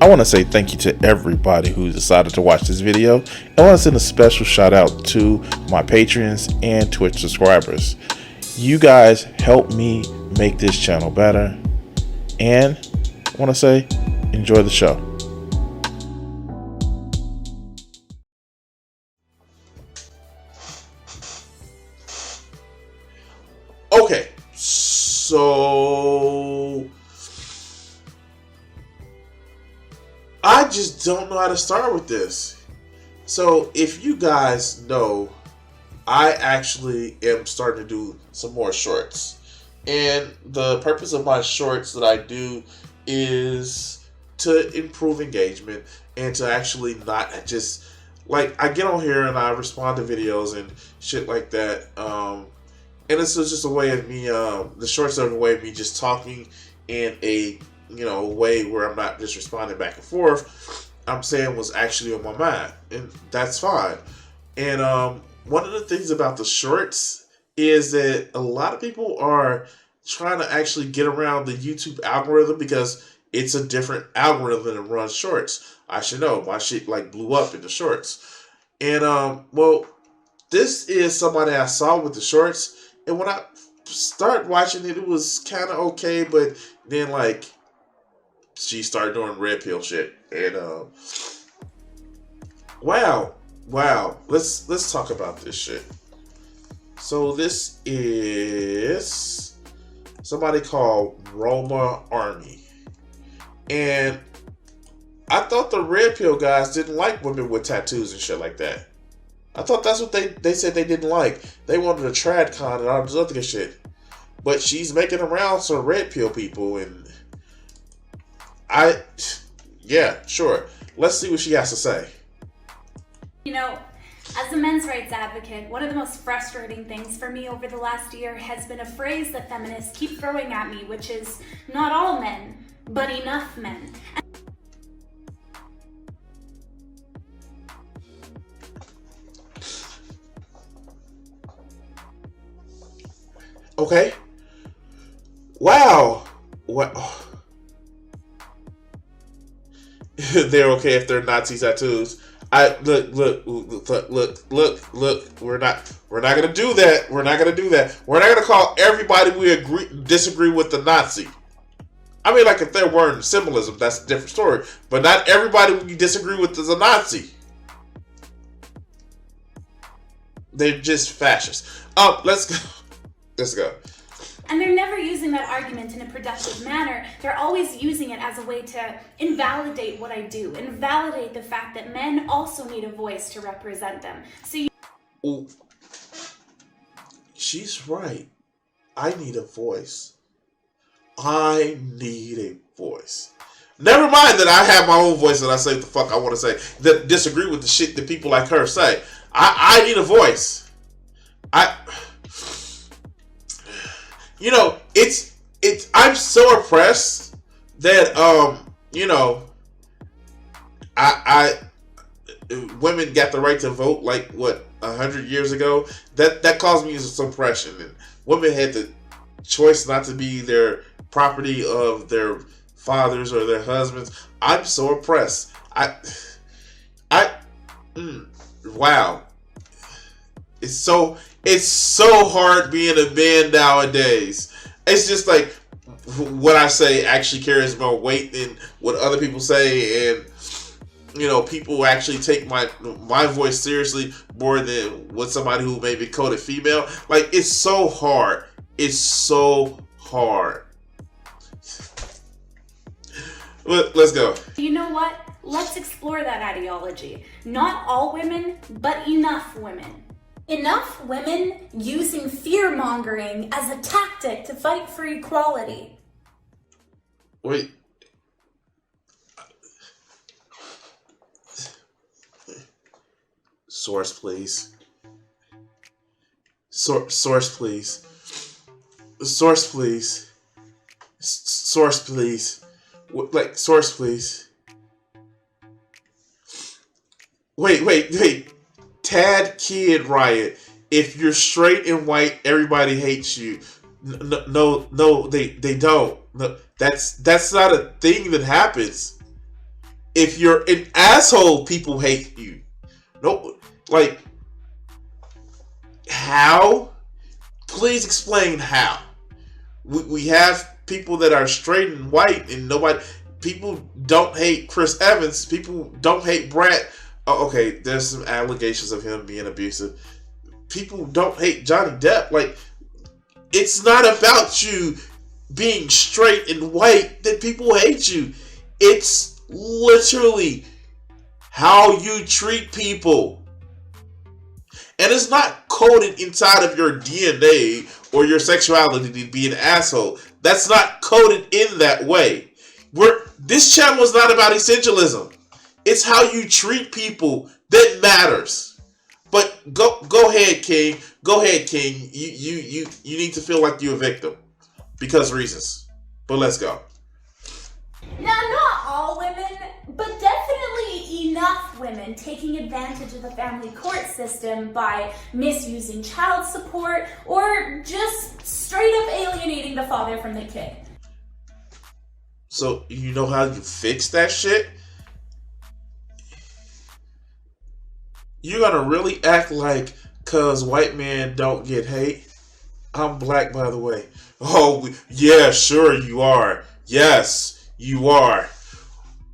I want to say thank you to everybody who decided to watch this video. And I want to send a special shout out to my patrons and Twitch subscribers. You guys help me make this channel better. And I want to say, enjoy the show. Okay, so I just don't know how to start with this. So if you guys know, I actually am starting to do some more shorts. And the purpose of my shorts that I do is to improve engagement and to actually not just, like, I get on here and I respond to videos and shit like that. And it's just a way of me, the shorts are a way of me just talking in a, way where I'm not just responding back and forth. I'm saying what's actually on my mind, and that's fine. And one of the things about the shorts is that a lot of people are trying to actually get around the YouTube algorithm because it's a different algorithm that runs shorts. I should know. My shit blew up in the shorts. And well, this is somebody I saw with the shorts. And when I started watching it, it was kind of okay, but then she started doing red pill shit, and wow, let's talk about this shit. So this is somebody called Roma Army, and I thought the red pill guys didn't like women with tattoos and shit like that. I thought that's what they said they didn't like. They wanted a trad con and all this other good shit. But she's making around some red pill people, and yeah, sure. Let's see what she has to say. As a men's rights advocate, one of the most frustrating things for me over the last year has been a phrase that feminists keep throwing at me, which is not all men, but enough men. Okay. Wow. What? They're okay if they're Nazi tattoos. Look. We're not gonna do that. We're not gonna call everybody we disagree with the Nazi. I mean, if there weren't symbolism, that's a different story. But not everybody we disagree with is a Nazi. They're just fascists. Let's go. Let's go. And they're never using that argument in a productive manner. They're always using it as a way to invalidate what I do, invalidate the fact that men also need a voice to represent them. Ooh. She's right. I need a voice. I need a voice. Never mind that I have my own voice and I say what the fuck I want to say that disagree with the shit that people like her say. I need a voice. I'm so impressed that women got the right to vote 100 years ago. That caused me some impression. And women had the choice not to be their property of their fathers or their husbands. I'm so impressed. Wow. It's so hard being a man nowadays. It's just what I say actually carries more weight than what other people say, and people actually take my voice seriously more than what somebody who may be coded female. It's so hard. It's so hard. Let's go. You know what? Let's explore that ideology. Not all women, but enough women. Enough women using fear-mongering as a tactic to fight for equality. Wait. Source, please. Source, please. Source, please. Source, please. Source, please. Wait. Tad Kid Riot. If you're straight and white, everybody hates you. No, they don't. No, that's not a thing that happens. If you're an asshole, people hate you. No, like, how? Please explain how. We have people that are straight and white, and nobody. People don't hate Chris Evans. People don't hate Brad. Oh, okay, there's some allegations of him being abusive. People don't hate Johnny Depp. Like, it's not about you being straight and white that people hate you. It's literally how you treat people. And it's not coded inside of your DNA or your sexuality to be an asshole. That's not coded in that way. This channel is not about essentialism. It's how you treat people that matters. But go ahead, King. Go ahead, King. You need to feel like you're a victim because reasons. But let's go. Now, not all women, but definitely enough women taking advantage of the family court system by misusing child support or just straight up alienating the father from the kid. So, you know how you fix that shit? You're gonna really act like cause white men don't get hate? I'm black, by the way. Oh, yeah, sure you are. Yes, you are.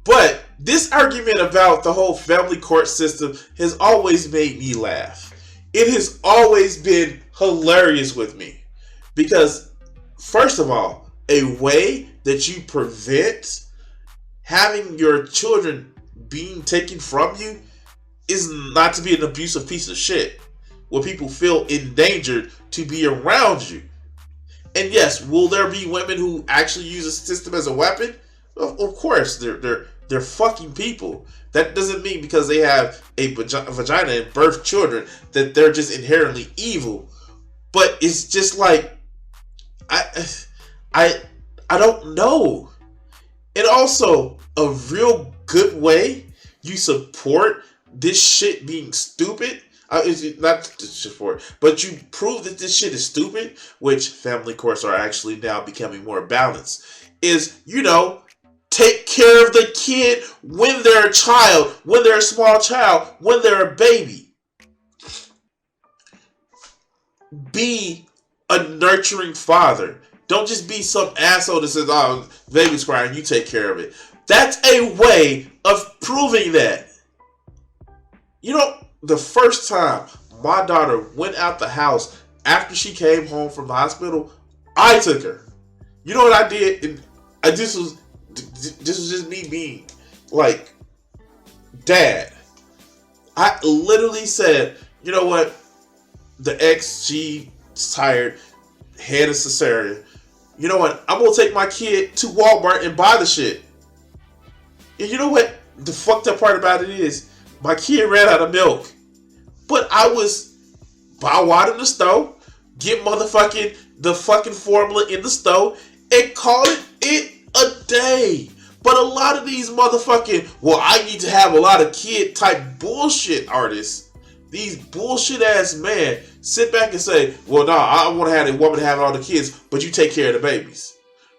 But this argument about the whole family court system has always made me laugh. It has always been hilarious with me. Because, first of all, a way that you prevent having your children being taken from you is not to be an abusive piece of shit where people feel endangered to be around you. And yes, will there be women who actually use a system as a weapon? Of course, they're fucking people. That doesn't mean because they have a vagina and birth children that they're just inherently evil. But it's just like I don't know. And also, a real good way you support this shit being stupid, not support, but you prove that this shit is stupid, which family courts are actually now becoming more balanced, is, take care of the kid when they're a child, when they're a small child, when they're a baby. Be a nurturing father. Don't just be some asshole that says, oh, baby's crying, you take care of it. That's a way of proving that. The first time my daughter went out the house after she came home from the hospital, I took her. You know what I did? And this was just me being like, Dad. I literally said, you know what? The ex, she's tired, had a cesarean. You know what? I'm going to take my kid to Walmart and buy the shit. And you know what? The fucked up part about it is, my kid ran out of milk. But I was buy water in the stove, get the fucking formula in the stove, and call it a day. But a lot of these motherfucking, well, I need to have a lot of kid type bullshit artists, these bullshit ass men, sit back and say, well, nah, I want to have a woman have all the kids, but you take care of the babies.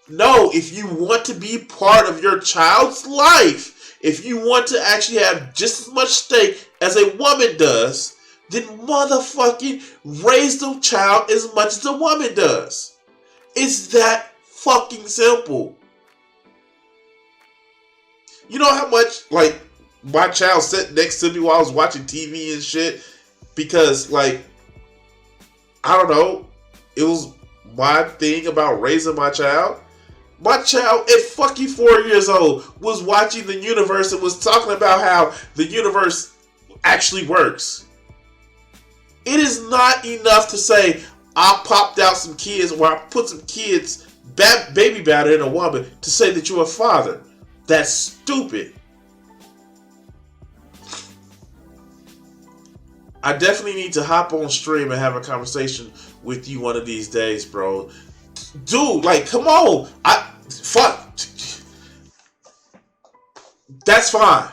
No, if you want to be part of your child's life, if you want to actually have just as much stake as a woman does, then motherfucking raise the child as much as the woman does. It's that fucking simple. You know how much, my child sat next to me while I was watching TV and shit? Because, I don't know, it was my thing about raising my child. My child at fucking 4 years old was watching the universe and was talking about how the universe actually works. It is not enough to say, I popped out some kids or I put some kids, baby batter in a woman to say that you're a father. That's stupid. I definitely need to hop on stream and have a conversation with you one of these days, bro. Dude, come on. Fuck. That's fine.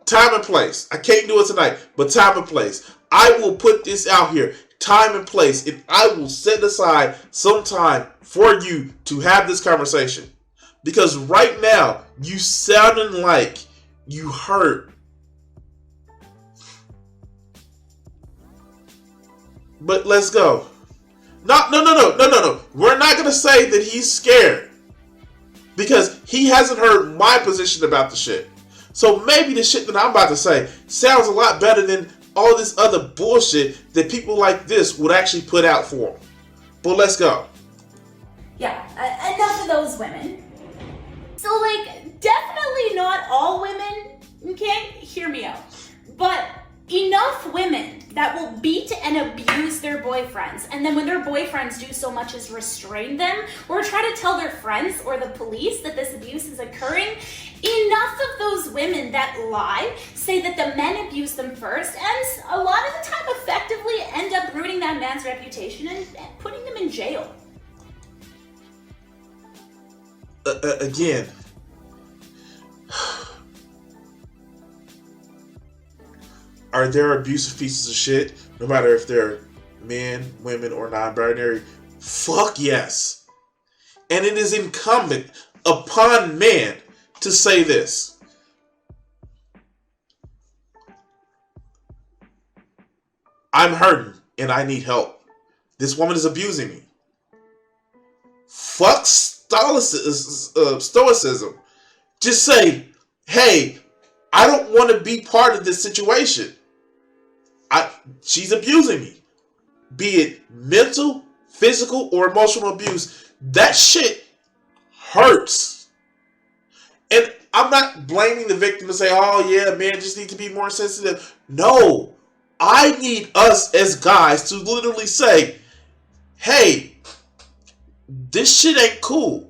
Time and place. I can't do it tonight, but time and place. I will put this out here. Time and place. And I will set aside some time for you to have this conversation. Because right now, you sounding like You hurt. But let's go. No. We're not gonna say that he's scared because he hasn't heard my position about the shit. So maybe the shit that I'm about to say sounds a lot better than all this other bullshit that people like this would actually put out for him. But let's go. Yeah, enough of those women. So, like, definitely not all women, okay? Hear me out. But enough women that will beat and abuse their boyfriends, and then when their boyfriends do so much as restrain them or try to tell their friends or the police that this abuse is occurring, enough of those women that lie, say that the men abuse them first, and a lot of the time effectively end up ruining that man's reputation and putting them in jail. Again, are there abusive pieces of shit, no matter if they're men, women, or non-binary? Fuck yes. And it is incumbent upon men to say this. I'm hurting and I need help. This woman is abusing me. Fuck stoicism. Just say, hey, I don't want to be part of this situation. She's abusing me. Be it mental, physical, or emotional abuse. That shit hurts. And I'm not blaming the victim to say, oh yeah, men just need to be more sensitive. No. I need us as guys to literally say, hey, this shit ain't cool.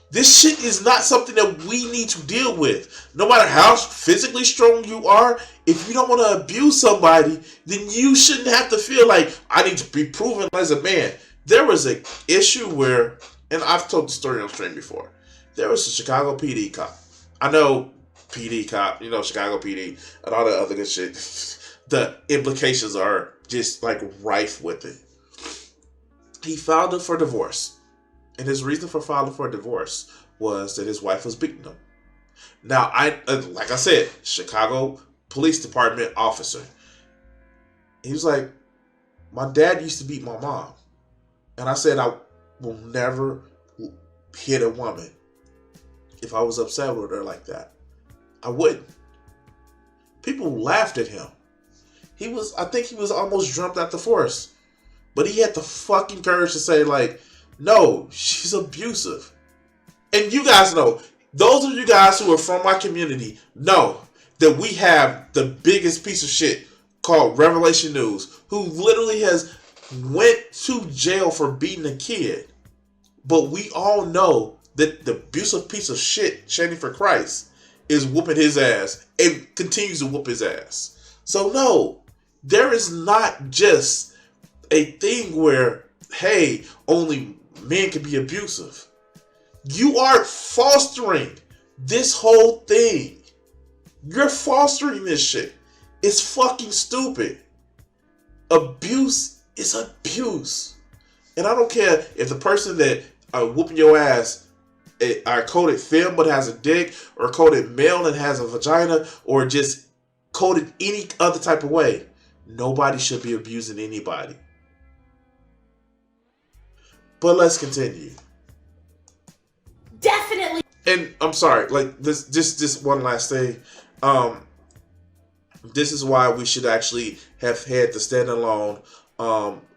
This shit is not something that we need to deal with. No matter how physically strong you are, if you don't want to abuse somebody, then you shouldn't have to feel like I need to be proven as a man. There was an issue where, and I've told the story on stream before, there was a Chicago PD cop. I know PD cop, Chicago PD, and all that other good shit. The implications are just like rife with it. He filed for divorce. And his reason for filing for divorce was that his wife was beating him. Now, like I said, Chicago Police Department officer. He was like, my dad used to beat my mom. And I said, I will never hit a woman if I was upset with her like that. I wouldn't. People laughed at him. I think he was almost jumped out the force. But he had the fucking courage to say, like, no, she's abusive. And you guys know, those of you guys who are from my community know that we have the biggest piece of shit called Revelation News, who literally has went to jail for beating a kid. But we all know that the abusive piece of shit, Shady for Christ, is whooping his ass and continues to whoop his ass. So no, there is not just a thing where, hey, only men can be abusive. You are fostering this whole thing. You're fostering this shit. It's fucking stupid. Abuse is abuse. And I don't care if the person that whooping your ass are coded femme but has a dick, or coded male and has a vagina, or just coded any other type of way. Nobody should be abusing anybody. But let's continue. Definitely. And I'm sorry, like this one last thing. This is why we should actually have had the standalone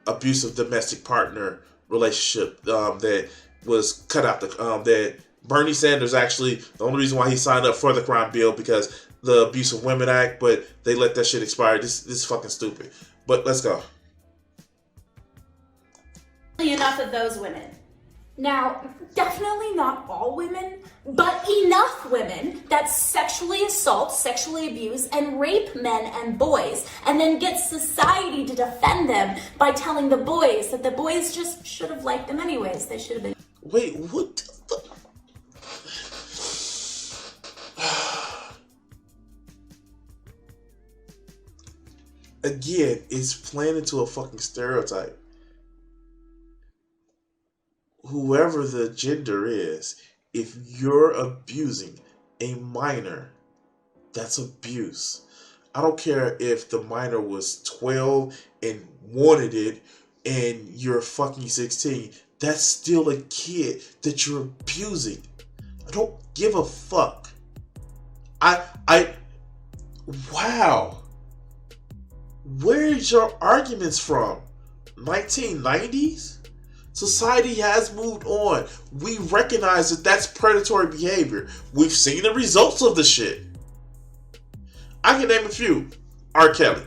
abusive domestic partner relationship that was cut out. That Bernie Sanders actually, the only reason why he signed up for the crime bill because the Abuse of Women Act, but they let that shit expire. This is fucking stupid. But let's go. Enough of those women. Now, definitely not all women, but enough women that sexually assault, sexually abuse, and rape men and boys, and then get society to defend them by telling the boys that the boys just should have liked them anyways. They should have been. Wait, what the? Again, it's playing into a fucking stereotype. Whoever the gender is, if you're abusing a minor, That's abuse. I don't care if the minor was 12 and wanted it and you're fucking 16. That's still a kid that you're abusing. I don't give a fuck. Wow. Where's your arguments from? 1990s? Society has moved on. We recognize that that's predatory behavior. We've seen the results of the shit. I can name a few. R. Kelly.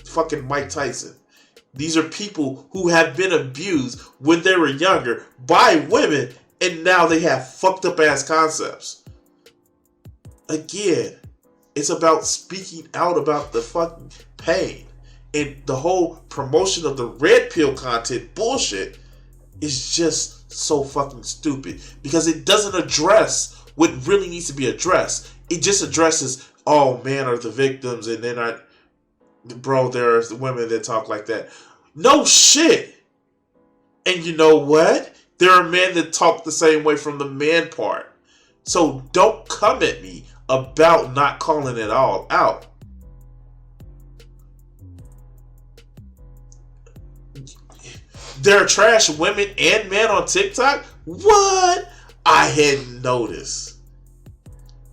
Fucking Mike Tyson. These are people who have been abused when they were younger by women, and now they have fucked up ass concepts. Again, it's about speaking out about the fucking pain. And the whole promotion of the red pill content bullshit is just so fucking stupid. Because it doesn't address what really needs to be addressed. It just addresses, oh, men are the victims and they're not... Bro, there's women that talk like that. No shit! And you know what? There are men that talk the same way from the man part. So don't come at me about not calling it all out. There are trash women and men on TikTok? What? I hadn't noticed.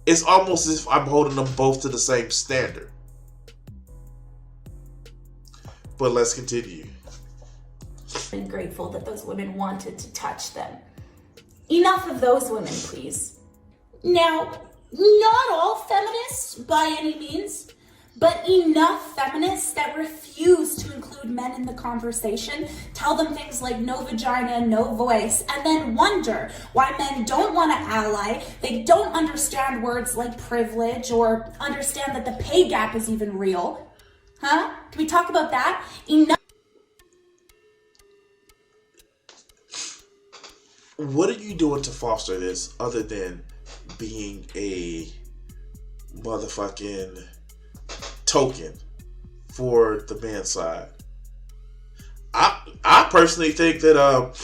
It's almost as if I'm holding them both to the same standard. But let's continue. I'm grateful that those women wanted to touch them. Enough of those women, please. Now, not all feminists by any means, but enough feminists that refuse to include men in the conversation, tell them things like no vagina, no voice, and then wonder why men don't want to ally, they don't understand words like privilege or understand that the pay gap is even real. Huh? Can we talk about that? Enough. What are you doing to foster this other than being a motherfucking token for the man's side? I personally think that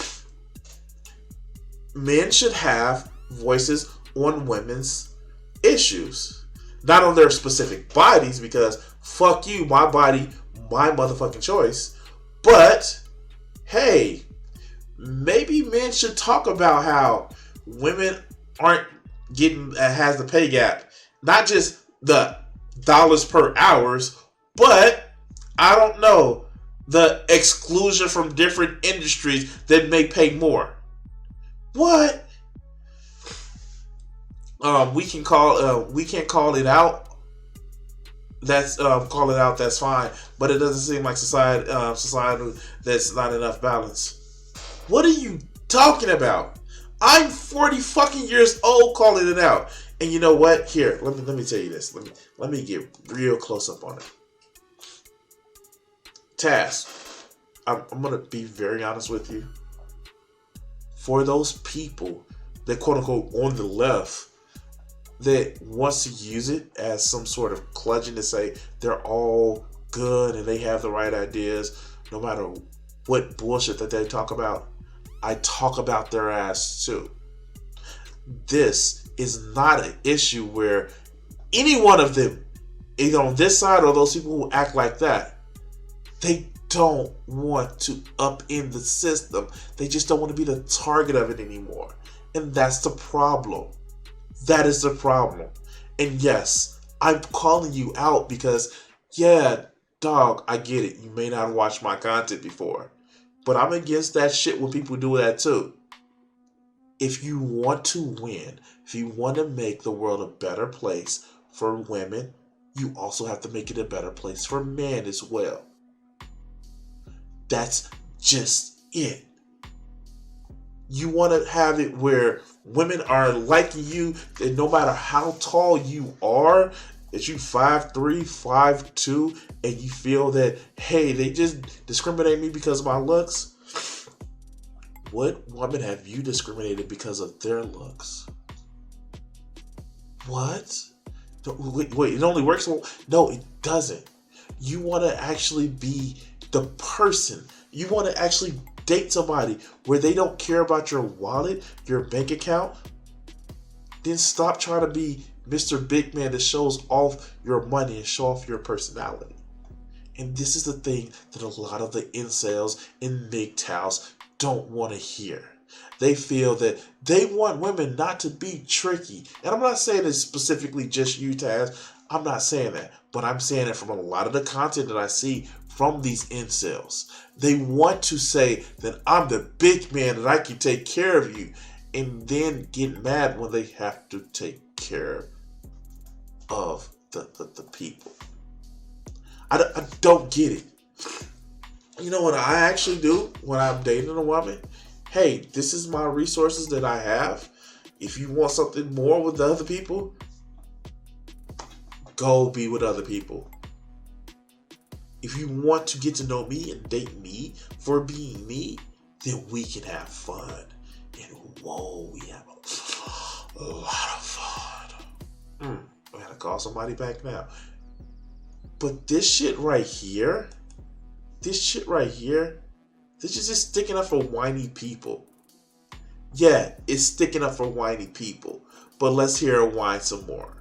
men should have voices on women's issues, not on their specific bodies, because fuck you, my body, my motherfucking choice. But hey, maybe men should talk about how women aren't getting has the pay gap, not just the dollars per hours, but I don't know, the exclusion from different industries that may pay more. What? We can't call it out. That's call it out. That's fine, but it doesn't seem like society that's not enough balance. What are you talking about? I'm 40 fucking years old calling it out. And you know what? Here, let me tell you this. Let me get real close up on it. Task. I'm gonna be very honest with you. For those people that quote unquote on the left that wants to use it as some sort of cludgeon to say they're all good and they have the right ideas, no matter what bullshit that they talk about, I talk about their ass too. This is not an issue where any one of them, either on this side or those people who act like that, they don't want to upend the system. They just don't want to be the target of it anymore. And that's the problem. That is the problem. And yes, I'm calling you out because, yeah, dog, I get it. You may not have watched my content before. But I'm against that shit when people do that too. If you want to win, if you want to make the world a better place for women, you also have to make it a better place for men as well. That's just it. You want to have it where women are liking you, and no matter how tall you are, that you 5'3", 5'2", and you feel that, hey, they just discriminate me because of my looks. What woman have you discriminated because of their looks? What? Wait, it only works? No, it doesn't. You want to actually be the person. You want to actually date somebody where they don't care about your wallet, your bank account. Then stop trying to be Mr. Big Man that shows off your money and show off your personality. And this is the thing that a lot of the incels and MGTOWs don't want to hear. They feel that they want women not to be tricky. And I'm not saying it's specifically just you, Taz. I'm not saying that. But I'm saying it from a lot of the content that I see from these incels. They want to say that I'm the big man, that I can take care of you. And then get mad when they have to take care of the people. I don't get it. You know what I actually do when I'm dating a woman? Hey, this is my resources that I have. If you want something more with the other people, go be with other people. If you want to get to know me and date me for being me, then we can have fun. And whoa, we have a lot of fun. I gotta call somebody back now. But this shit right here, this is just sticking up for whiny people. Yeah, it's sticking up for whiny people. But let's hear her whine some more.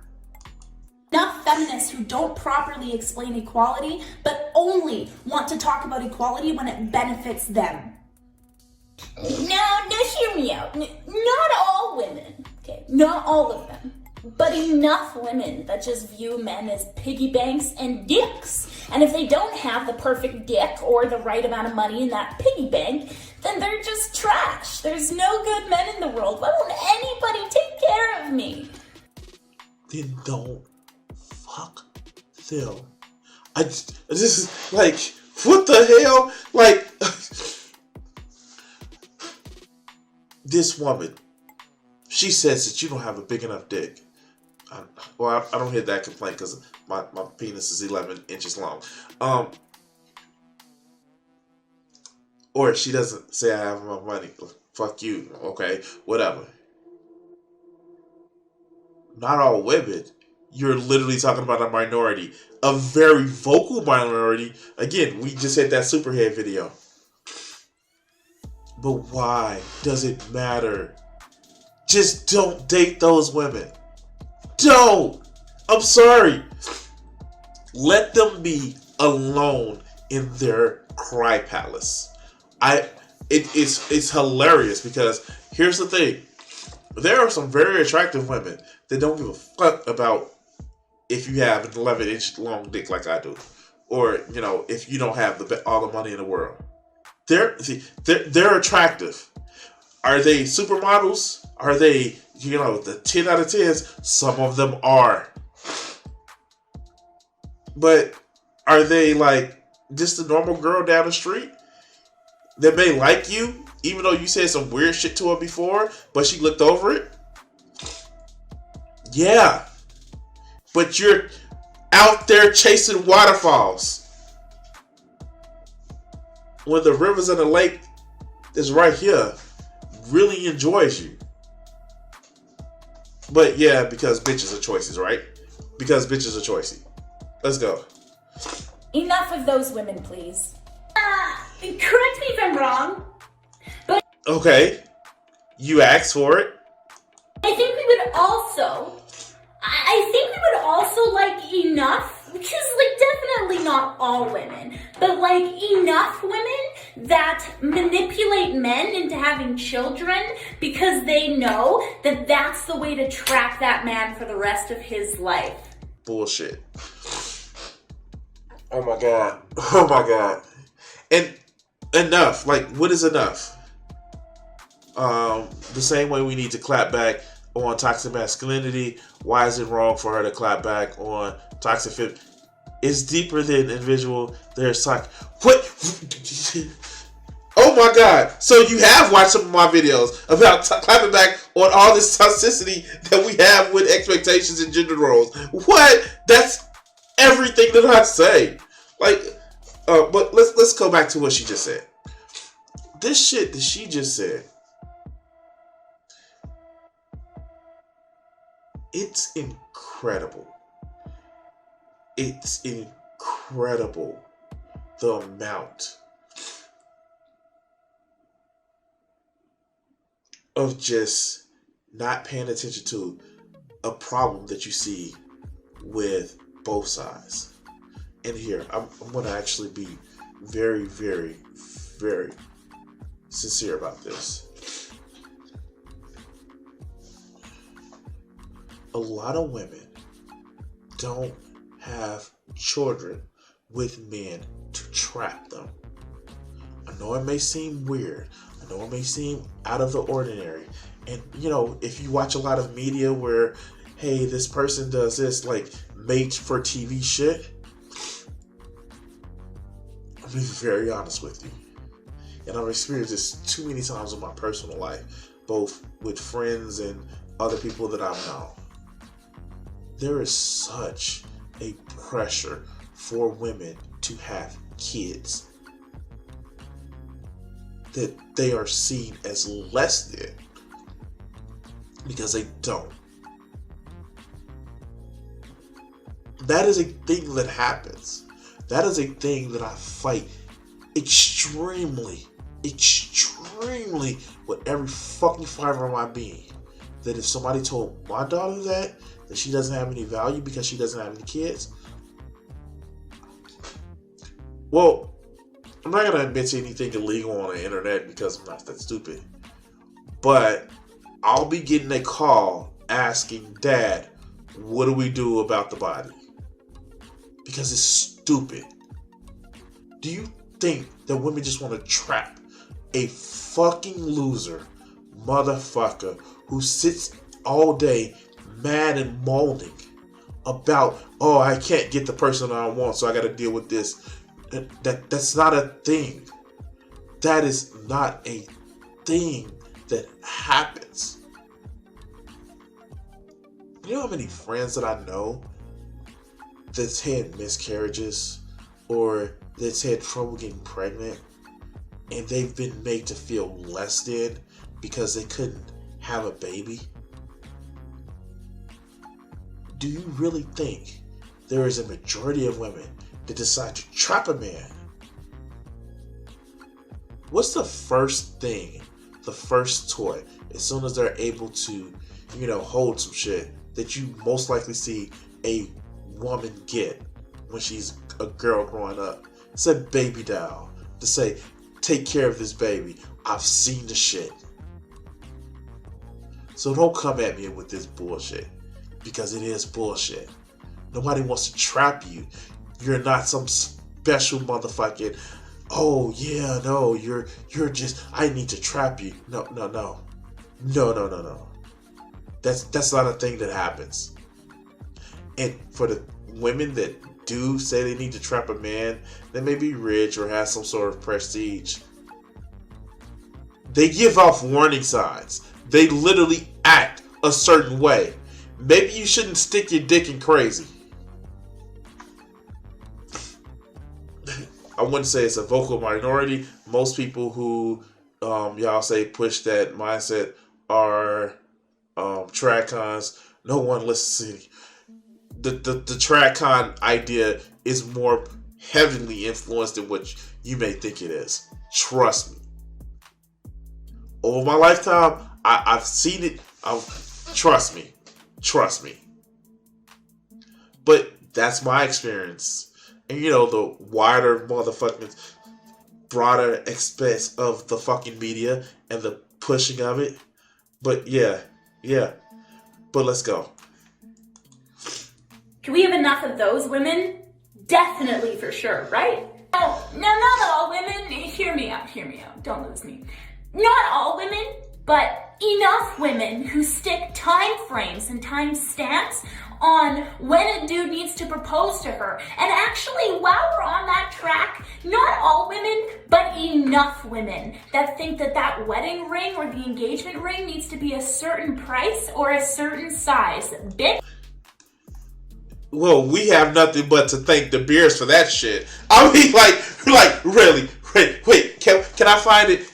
Enough feminists who don't properly explain equality, but only want to talk about equality when it benefits them. Now hear me out. Not all women, okay, not all of them, but enough women that just view men as piggy banks and dicks. And if they don't have the perfect dick or the right amount of money in that piggy bank, then they're just trash. There's no good men in the world. Why won't anybody take care of me? Then don't fuck them. I just like, what the hell? Like, this woman, she says that you don't have a big enough dick. I don't hear that complaint because my penis is 11 inches long. Or she doesn't say I have enough money. Fuck you. Okay, whatever. Not all women. You're literally talking about a minority. A very vocal minority. Again, we just hit that Superhead video. But why does it matter? Just don't date those women. Don't. I'm sorry. Let them be alone in their cry palace. It's hilarious because here's the thing. There are some very attractive women that don't give a fuck about if you have an 11-inch long dick like I do, or if you don't have all the money in the world. They're attractive. Are they supermodels? Are they the 10 out of 10s? Some of them are. But are they like just a normal girl down the street that may like you, even though you said some weird shit to her before, but she looked over it? Yeah. But you're out there chasing waterfalls when the rivers and the lake is right here really enjoys you. But yeah, because bitches are choices, right? Because bitches are choicy. Let's go. Enough of those women, please. Correct me if I'm wrong, but okay, you asked for it. I think we would also like enough, which is definitely not all women, but enough women that manipulate men into having children because they know that that's the way to trap that man for the rest of his life. Bullshit. Oh my god. Oh my god. And enough. What is enough? The same way we need to clap back on toxic masculinity. Why is it wrong for her to clap back on toxic femininity? It's deeper than individual. There's toxic. What? Oh my god. So you have watched some of my videos about clapping back on all this toxicity that we have with expectations and gender roles. What? That's everything that I say. But let's go back to what she just said. This shit that she just said, it's incredible. It's incredible the amount of just not paying attention to a problem that you see with both sides. And here, I'm going to actually be very, very, very sincere about this. A lot of women don't have children with men to trap them. I know it may seem weird. I know it may seem out of the ordinary. And, if you watch a lot of media where, hey, this person does this, like, made for TV shit, I'm being very honest with you. And I've experienced this too many times in my personal life, both with friends and other people that I've known. There is such a pressure for women to have kids that they are seen as less than because they don't. That is a thing that happens. That is a thing that I fight extremely with every fucking fiber of my being. That if somebody told my daughter that she doesn't have any value because she doesn't have any kids, well, I'm not going to admit to anything illegal on the internet because I'm not that stupid. But I'll be getting a call asking, Dad, what do we do about the body? Because it's stupid. Do you think that women just want to trap a fucking loser motherfucker who sits all day mad and moaning about, oh, I can't get the person I want, so I got to deal with this? That's not a thing. That is not a thing that happens. You know how many friends that I know that's had miscarriages or that's had trouble getting pregnant and they've been made to feel less than because they couldn't have a baby? Do you really think there is a majority of women that decide to trap a man? What's the first thing, the first toy, as soon as they're able to, hold some shit, that you most likely see a woman get when she's a girl growing up? It's a baby doll to say, take care of this baby. I've seen the shit. So don't come at me with this bullshit, because it is bullshit. Nobody wants to trap you. You're not some special motherfucking, oh yeah, no, you're just, I need to trap you. No. That's not a thing that happens. And for the women that do say they need to trap a man that may be rich or has some sort of prestige, they give off warning signs. They literally act a certain way. Maybe you shouldn't stick your dick in crazy. I wouldn't say it's a vocal minority. Most people who y'all say push that mindset are trad cons. No one listens. The trad con idea is more heavily influenced than what you may think it is. Trust me. Over my lifetime, I've seen it. Trust me. But that's my experience. And the wider motherfucking broader expense of the fucking media and the pushing of it. But yeah. But let's go. Can we have enough of those women? Definitely, for sure, right? No, not all women. Hear me out. Don't lose me. Not all women, but enough women who stick time frames and time stamps on when a dude needs to propose to her. And actually, while we're on that track, not all women, but enough women that think that wedding ring or the engagement ring needs to be a certain price or a certain size. Bitch. Well, we have nothing but to thank the beers for that shit. I mean, like really. Wait, can I find it?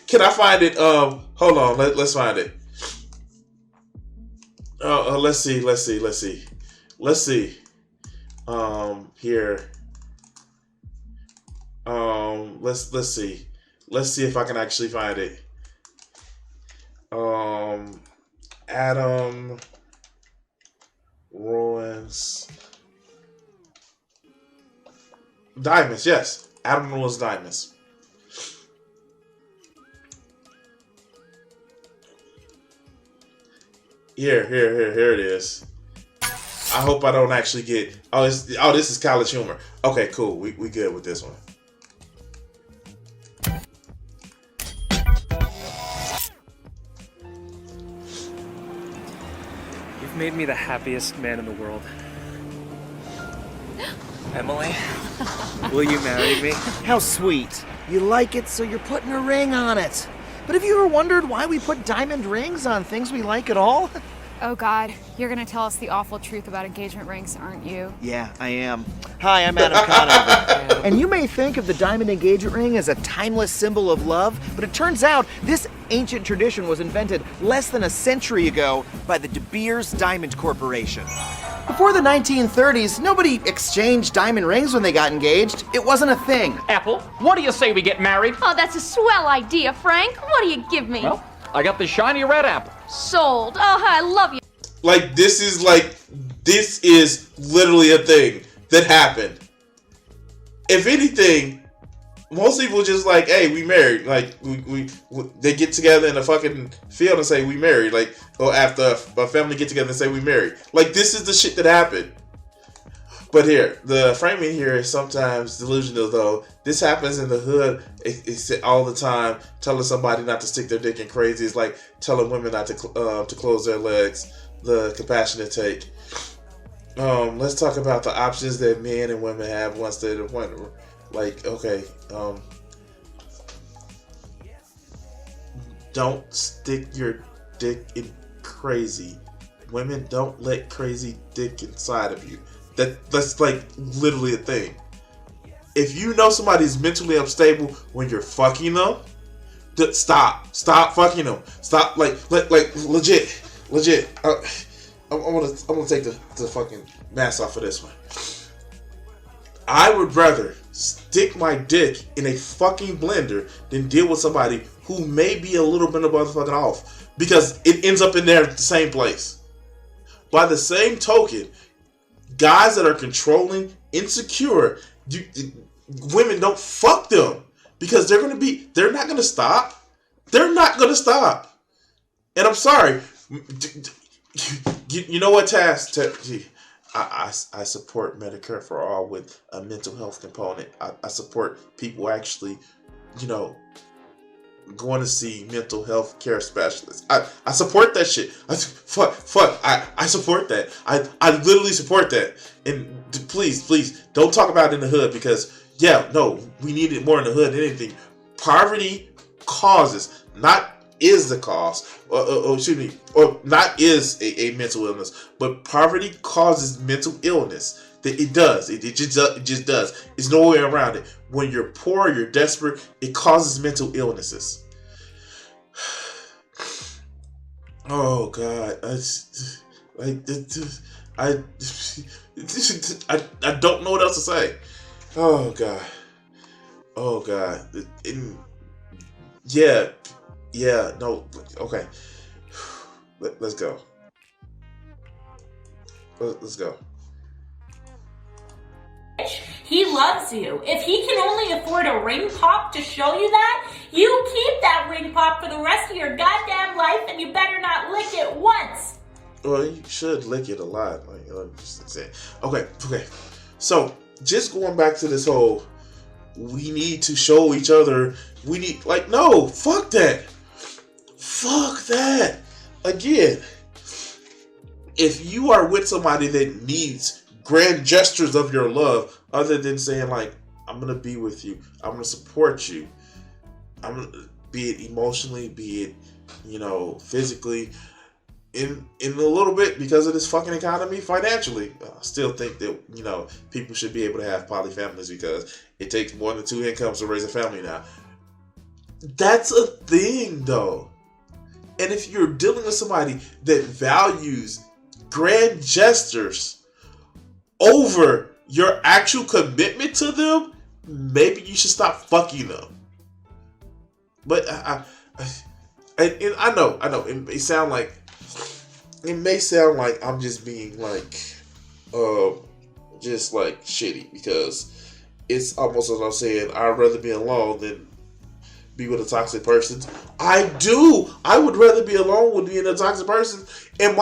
Hold on, let's find it. Let's see. Here. Let's see. Let's see if I can actually find it. Adam Diamonds. Diamonds, yes. Admiral's diamonds. Here it is. I hope I don't actually get. This is college humor. Okay, cool. We good with this one. You've made me the happiest man in the world. Emily, will you marry me? How sweet. You like it, so you're putting a ring on it. But have you ever wondered why we put diamond rings on things we like at all? Oh God, you're gonna tell us the awful truth about engagement rings, aren't you? Yeah, I am. Hi, I'm Adam Conover. And you may think of the diamond engagement ring as a timeless symbol of love, but it turns out this ancient tradition was invented less than a century ago by the De Beers Diamond Corporation. Before the 1930s, nobody exchanged diamond rings when they got engaged. It wasn't a thing. Apple, what do you say we get married? Oh, that's a swell idea, Frank. What do you give me? Well, I got the shiny red apple. Sold. Oh, I love you. Like, this is literally a thing that happened. If anything, most people just like, hey, we married. Like, we they get together in a fucking field and say we married. Like, or after a family get together and say we married. Like, this is the shit that happened. But here, the framing here is sometimes delusional, though. This happens in the hood. It's all the time. Telling somebody not to stick their dick in crazy is like telling women not to close their legs. The compassionate take. Let's talk about the options that men and women have once they're the point. Like, okay, don't stick your dick in crazy. Women, don't let crazy dick inside of you. That's like literally a thing. If you know somebody's mentally unstable when you're fucking them, stop fucking them. Stop, like legit. I'm gonna take the fucking mask off of this one. I would rather stick my dick in a fucking blender than deal with somebody who may be a little bit of motherfucking off, because it ends up in there at the same place. By the same token, guys that are controlling, insecure, women, don't fuck them, because they're not gonna stop. They're not gonna stop. And I'm sorry. You know what, Taz? I support Medicare for all with a mental health component. I support people actually, going to see mental health care specialists. I support that shit. I support that. I literally support that. And please don't talk about it in the hood, because we need it more in the hood than anything. Poverty causes, not is the cause, or not is a mental illness, but poverty causes mental illness. It does. It just does. There's no way around it. When you're poor, you're desperate, it causes mental illnesses. Oh God, I don't know what else to say. Oh God. No, okay. Let's go. Let's go. He loves you. If he can only afford a ring pop to show you that, you keep that ring pop for the rest of your goddamn life, and you better not lick it once. Well, you should lick it a lot. Okay. So, just going back to this whole, we need to show each other, no, fuck that. Fuck that. Again, if you are with somebody that needs grand gestures of your love, other than saying like, I'm going to be with you, I'm going to support you, I'm going to, be it emotionally, be it, physically, in a little bit, because of this fucking economy, financially, I still think that, people should be able to have poly families, because it takes more than 2 incomes to raise a family now. That's a thing, though. And if you're dealing with somebody that values grand gestures over your actual commitment to them, maybe you should stop fucking them. But I know, it may sound like I'm just being like just like shitty, because it's almost as I'm saying, I'd rather be alone than be with a toxic person. I would rather be alone with being a toxic person. And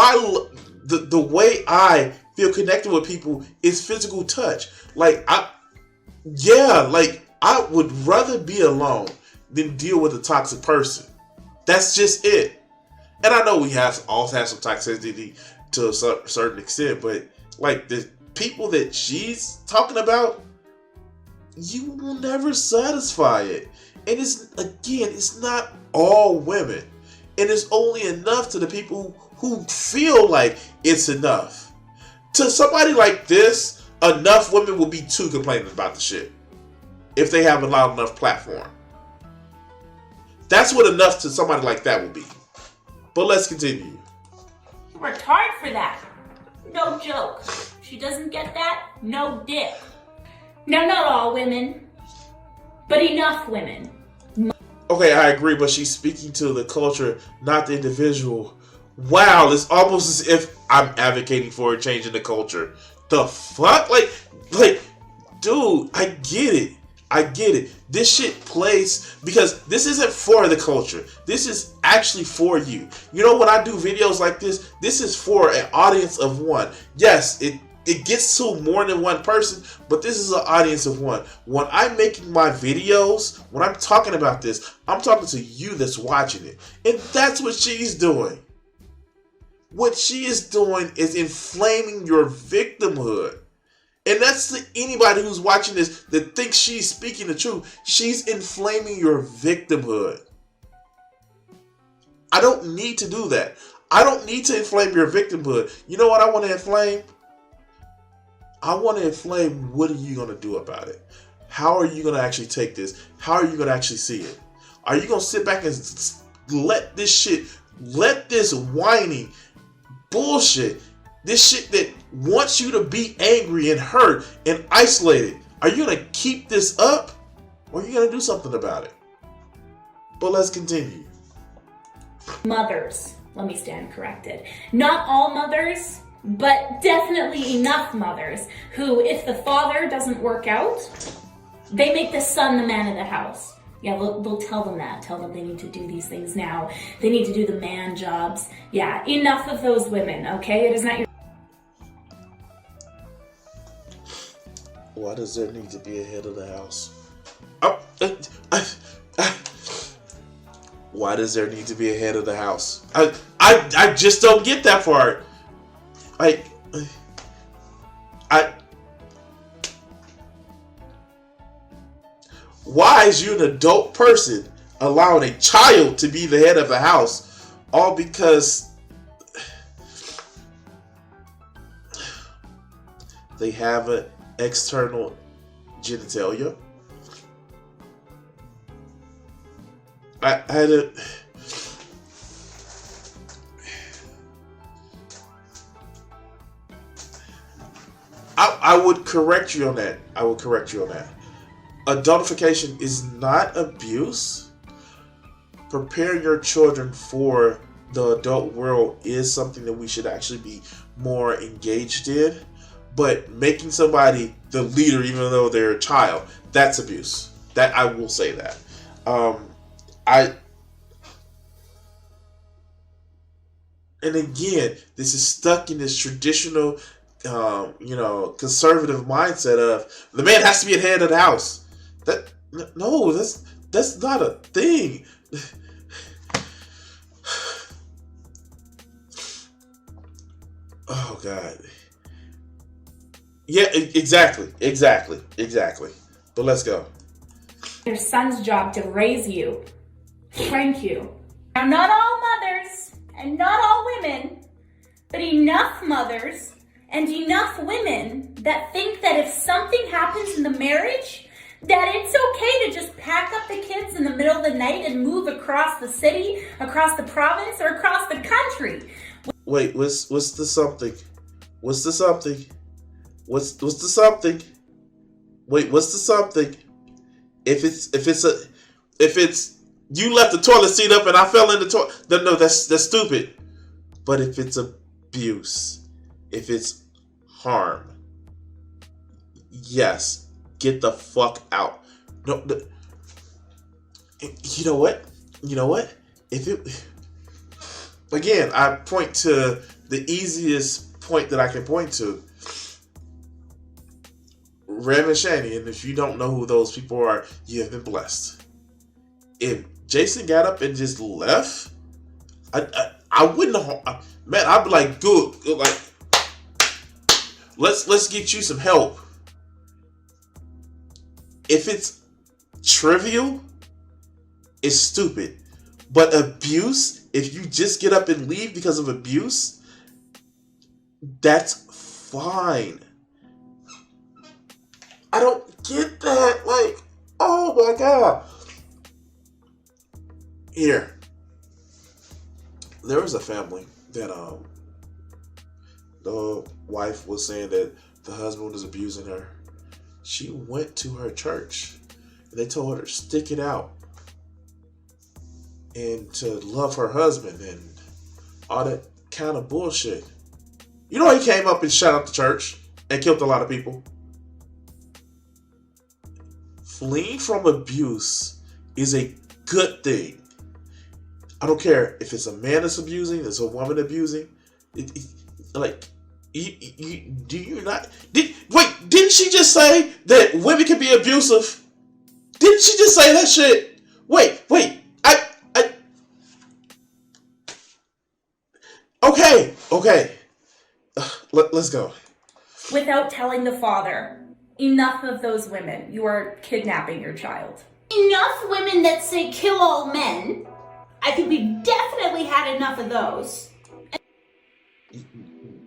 the way I feel connected with people is physical touch. Like I would rather be alone than deal with a toxic person. That's just it. And I know we all have some toxicity to a certain extent, but like the people that she's talking about, you will never satisfy it. And it's not all women. And it's only enough to the people who feel like it's enough. To somebody like this, enough women will be too complaining about the shit. If they have a loud enough platform. That's what enough to somebody like that will be. But let's continue. You worked hard for that. No joke. She doesn't get that? No dick. Now, not all women, but enough women. Okay, I agree, but she's speaking to the culture, not the individual. Wow, it's almost as if I'm advocating for a change in the culture. The fuck? Like, dude, I get it. This shit plays because this isn't for the culture. This is actually for you. You know, when I do videos like this is for an audience of one. Yes, it gets to more than one person, but this is an audience of one. When I'm making my videos, when I'm talking about this, I'm talking to you that's watching it. And that's what she's doing. What she is doing is inflaming your victimhood. And that's to anybody who's watching this that thinks she's speaking the truth. She's inflaming your victimhood. I don't need to do that. I don't need to inflame your victimhood. You know what I want to inflame? I want to inflame, what are you going to do about it? How are you going to actually take this? How are you going to actually see it? Are you going to sit back and let this whining bullshit, this shit that wants you to be angry and hurt and isolated, are you going to keep this up? Or are you going to do something about it? But let's continue. Mothers. Let me stand corrected. Not all mothers, but definitely enough mothers who, if the father doesn't work out, they make the son the man of the house. Yeah, they'll tell them that. Tell them they need to do these things now. They need to do the man jobs. Yeah, enough of those women, okay? It is not your... Why does there need to be a head of the house? Why does there need to be a head of the house? I just don't get that part. Why is you an adult person allowing a child to be the head of the house? All because they have an external genitalia. I had a... I would correct you on that. Adultification is not abuse. Preparing your children for the adult world is something that we should actually be more engaged in. But making somebody the leader, even though they're a child, that's abuse. That I will say that. And again, this is stuck in this traditional, conservative mindset of the man has to be the head of the house. That's not a thing. Oh God. Yeah, exactly. But let's go. Your son's job to raise you. Thank you. Now, not all mothers and not all women, but enough mothers and enough women that think that if something happens in the marriage, that it's okay to just pack up the kids in the middle of the night and move across the city, across the province, or across the country. Wait, what's the something? What's the something? What's the something? Wait, what's the something? If it's you left the toilet seat up and I fell in the toilet, no, that's stupid. But if it's abuse, if it's harm, yes, get the fuck out. No, you know what? You know what? If it, again, I point to the easiest point that I can point to. Rev and Shani, and if you don't know who those people are, you have been blessed. If Jason got up and just left, I wouldn't have, man, I'd be like, good, like, let's get you some help. If it's trivial, it's stupid. But abuse, if you just get up and leave because of abuse, that's fine. I don't get that. Like, oh my God. Here. There was a family that the wife was saying that the husband was abusing her. She went to her church and they told her to stick it out and to love her husband and all that kind of bullshit. You know, he came up and shot up the church and killed a lot of people. Fleeing from abuse is a good thing. I don't care if it's a man that's abusing, it's a woman abusing. Like, do you not? Didn't she just say that women can be abusive? Didn't she just say that shit? Wait. Okay. Let's go. Without telling the father, enough of those women. You are kidnapping your child. Enough women that say kill all men. I think we've definitely had enough of those.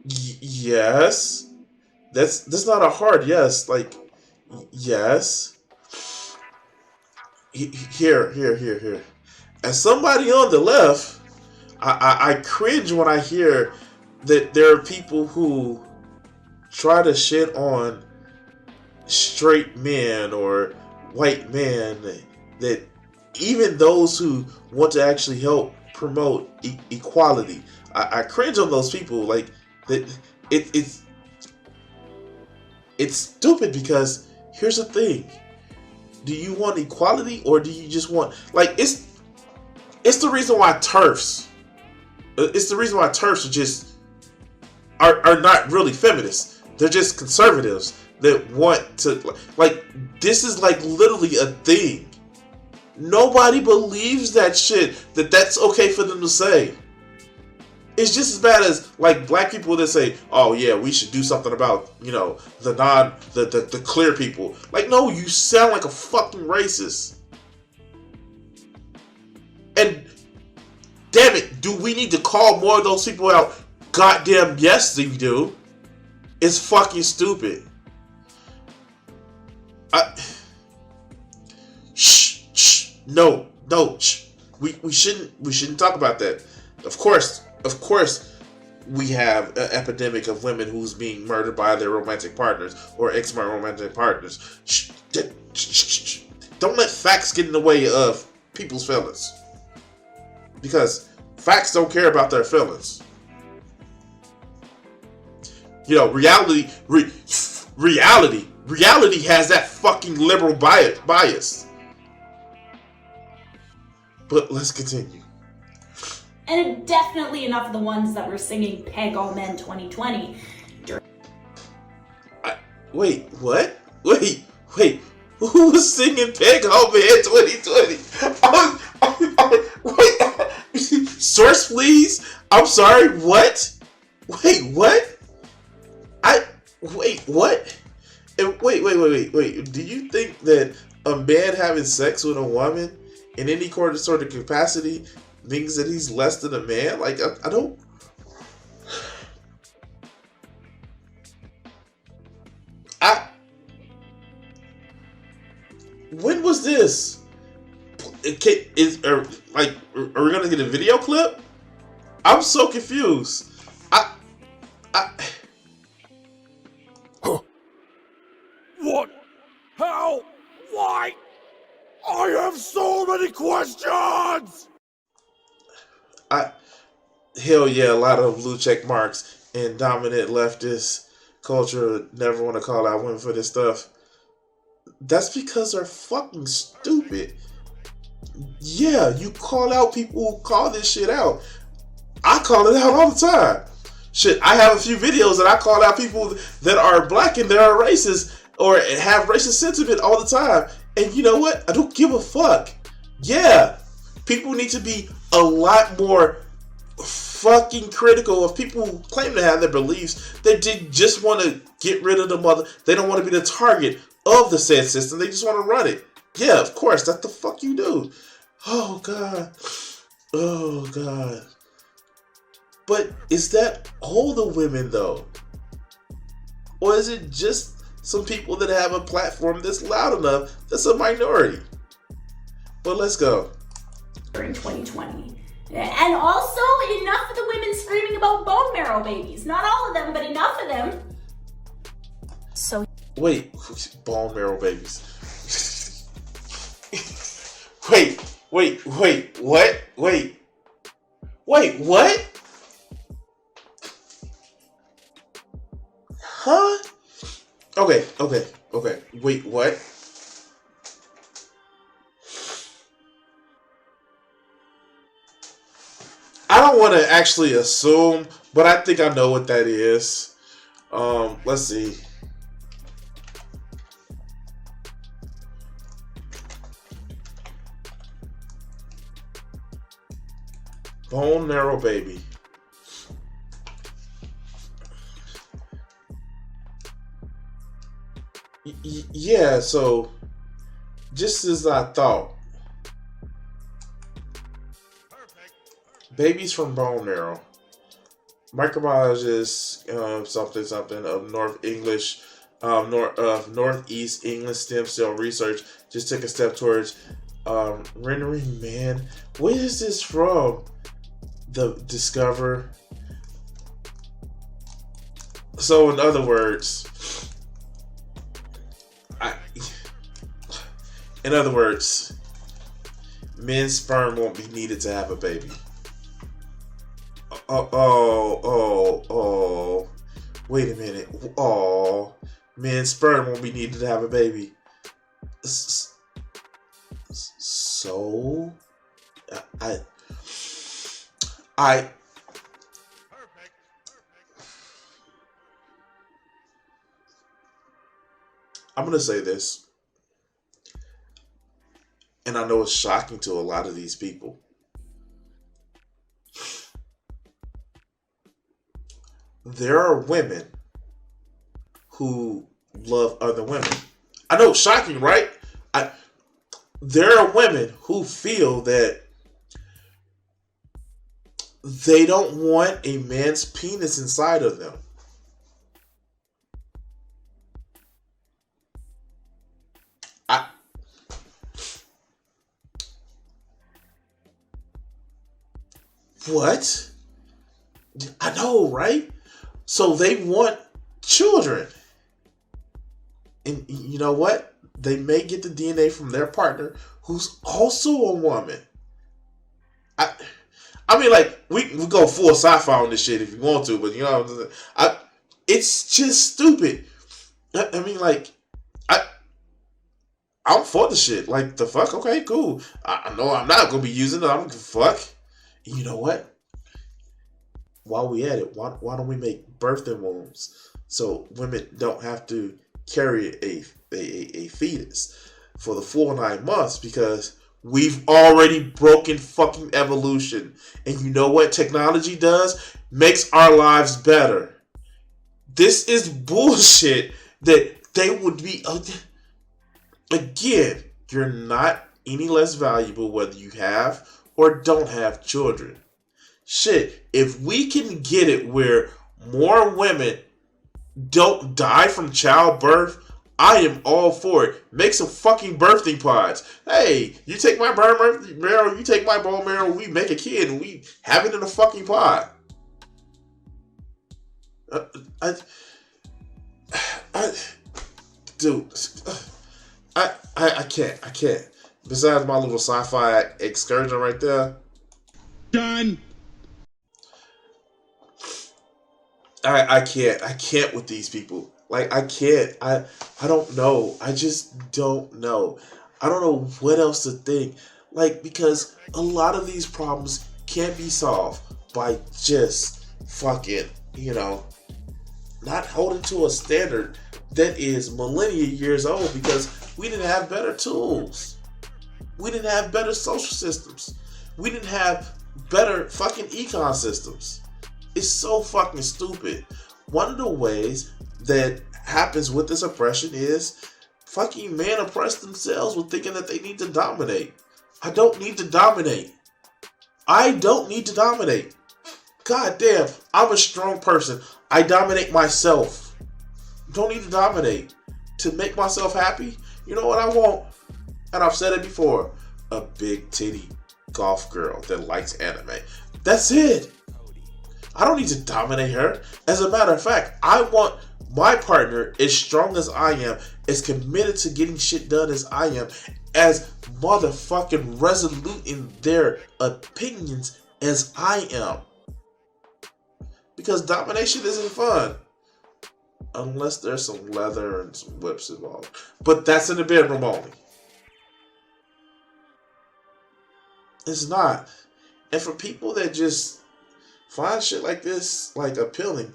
Yes. That's not a hard yes. Like, yes. Here. As somebody on the left, I cringe when I hear that there are people who try to shit on straight men or white men, that even those who want to actually help promote equality, I cringe on those people. Like, that it's stupid, because here's the thing: do you want equality or do you just want, like, it's the reason why TERFs. It's the reason why TERFs are not really feminists. They're just conservatives that want to, like, this is like literally a thing. Nobody believes that shit, that's okay for them to say. It's just as bad as, like, black people that say, oh yeah, we should do something about, you know, the clear people. Like, no, you sound like a fucking racist. And damn it, do we need to call more of those people out? Goddamn yes, we do. It's fucking stupid. No. We shouldn't talk about that. Of course, we have an epidemic of women who's being murdered by their romantic partners or ex-romantic partners. Don't let facts get in the way of people's feelings, because facts don't care about their feelings. You know, reality has that fucking liberal bias. But let's continue. And definitely enough of the ones that were singing Peg All Men 2020. Wait, what? Wait. Who was singing Peg All Men 2020? Wait. Source, please. I'm sorry, what? Wait, what? Wait, what? And wait. Do you think that a man having sex with a woman in any sort of capacity means that he's less than a man? Like, I don't. When was this? Are we gonna get a video clip? I'm so confused. What? How? Why? I have so many questions! Hell yeah, a lot of blue check marks and dominant leftists culture never want to call out women for this stuff. That's because they're fucking stupid. Yeah, you call out people who call this shit out. I call it out all the time. Shit, I have a few videos that I call out people that are black and that are racist or have racist sentiment all the time. And you know what? I don't give a fuck. Yeah, people need to be a lot more fucking critical of people who claim to have their beliefs. They just want to get rid of the mother. They don't want to be the target of the said system. They just want to run it. Yeah, of course. That's the fuck you do. Oh, God. Oh, God. But is that all the women, though? Or is it just some people that have a platform that's loud enough that's a minority? But let's go. In 2020. And also, enough of the women screaming about bone marrow babies. Not all of them, but enough of them. So. Wait, bone marrow babies. Wait, what? Wait, what? Huh? Okay. Wait, what? I don't want to actually assume, but I think I know what that is. Let's see. Bone marrow baby. Yeah, so just as I thought, babies from bone marrow. Microbiologist, something of Northeast England stem cell research just took a step towards rendering man. Where is this from? The Discover. So in other words, men's sperm won't be needed to have a baby. Oh. Wait a minute. Oh, men's sperm won't be needed to have a baby. So, I'm gonna say this, and I know it's shocking to a lot of these people. There are women who love other women. I know it's shocking, right? There are women who feel that they don't want a man's penis inside of them. What? I know, right? So they want children. And you know what? They may get the DNA from their partner, who's also a woman. I mean, like, we go full sci-fi on this shit if you want to, but you know, it's just stupid. I mean, like, I'm for the shit. Like, the fuck? Okay, cool. I know I'm not gonna be using it. I don't give a fuck. And you know what? While we at it, why don't we make birthing wombs so women don't have to carry a fetus for the full 9 months, because we've already broken fucking evolution. And you know what technology does? Makes our lives better. This is bullshit that they would be... Again, you're not any less valuable whether you have or don't have children. Shit, if we can get it where more women don't die from childbirth, I am all for it. Make some fucking birthing pods. Hey, you take my bone marrow, you take my bone marrow, we make a kid and we have it in a fucking pod. I can't. Besides my little sci-fi excursion right there. Done. I can't with these people. Like, I can't. I don't know. I just don't know. I don't know what else to think. Like, because a lot of these problems can't be solved by just fucking, not holding to a standard that is millennia years old, because we didn't have better tools. We didn't have better social systems. We didn't have better fucking econ systems. It's so fucking stupid. One of the ways that happens with this oppression is fucking men oppress themselves with thinking that they need to dominate. I don't need to dominate. I don't need to dominate. God damn, I'm a strong person. I dominate myself. Don't need to dominate. To make myself happy, you know what I want? And I've said it before. A big titty golf girl that likes anime. That's it. I don't need to dominate her. As a matter of fact, I want my partner as strong as I am, as committed to getting shit done as I am, as motherfucking resolute in their opinions as I am. Because domination isn't fun. Unless there's some leather and some whips involved. But that's in the bedroom only. It's not. And for people that just find shit like this, like, appealing,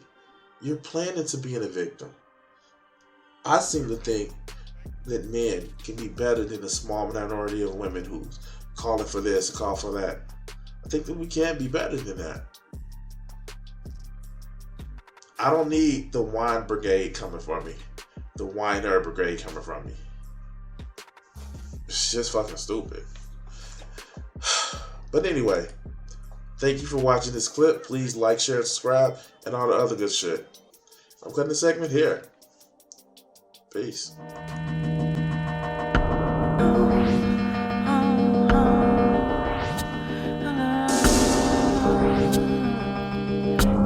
you're planning to being a victim. I seem to think that men can be better than the small minority of women who's calling for this and call for that. I think that we can be better than that. I don't need the wine brigade coming for me. The whiner brigade coming from me. It's just fucking stupid. But anyway, thank you for watching this clip. Please like, share, and subscribe, and all the other good shit. I'm cutting the segment here. Peace.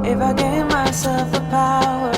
If I gave myself the power